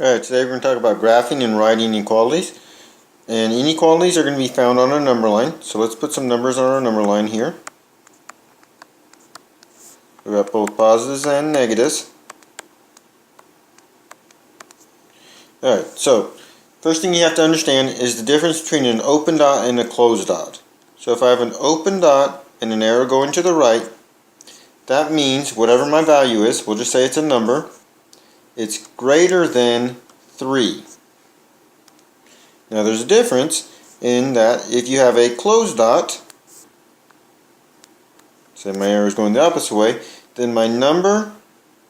Alright, today we're going to talk about graphing and writing inequalities. And inequalities are going to be found on a number line. So let's put some numbers on our number line here. We've got both positives and negatives. Alright, so first thing you have to understand is the difference between an open dot and a closed dot. So if I have an open dot and an arrow going to the right, that means whatever my value is, we'll just say it's a number, it's greater than 3. Now there's a difference in that if you have a closed dot, say my arrow is going the opposite way, then my number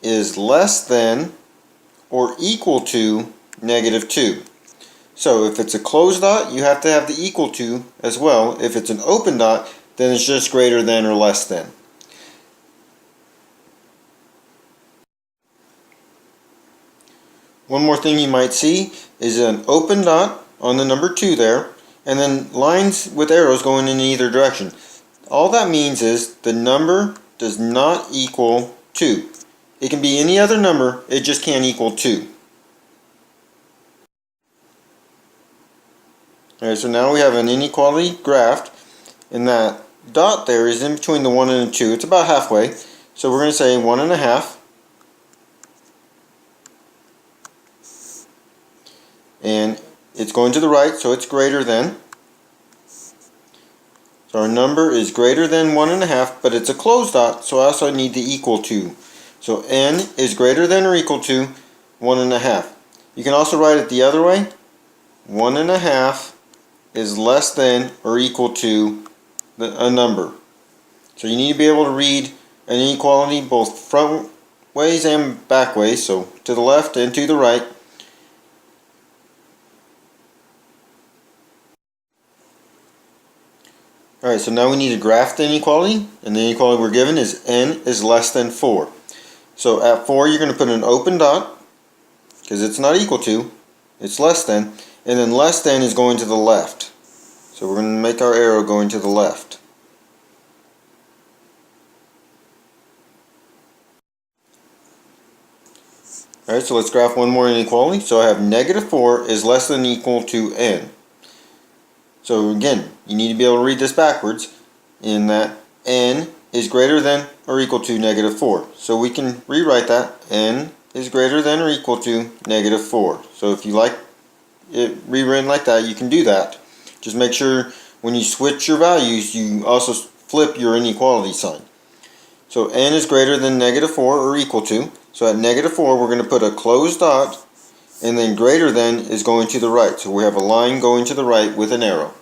is less than or equal to -2. So if it's a closed dot, you have to have the equal to as well. If it's an open dot, then it's just greater than or less than. One more thing you might see is an open dot on the number 2 there, and then lines with arrows going in either direction. All that means is the number does not equal 2. It can be any other number, it just can't equal 2. Alright, so now we have an inequality graphed, and that dot there is in between the 1 and the 2. It's about halfway. So we're going to say 1.5. And it's going to the right, so it's greater than. So our number is greater than 1.5, but it's a closed dot, so I also need the equal to. So n is greater than or equal to 1.5. You can also write it the other way. 1.5 is less than or equal to a number. So you need to be able to read an inequality both front ways and back ways, so to the left and to the right. Alright, so now we need to graph the inequality, and the inequality we're given is n is less than 4. So at 4 you're going to put an open dot, because it's not equal to, it's less than, and then less than is going to the left. So we're going to make our arrow going to the left. Alright, so let's graph one more inequality. So I have -4 is less than or equal to n. So again, you need to be able to read this backwards in that n is greater than or equal to -4. So we can rewrite that. N is greater than or equal to -4. So if you like it rewritten like that, you can do that. Just make sure when you switch your values, you also flip your inequality sign. So n is greater than -4 or equal to. So at -4, we're going to put a closed dot, and then greater than is going to the right. So we have a line going to the right with an arrow.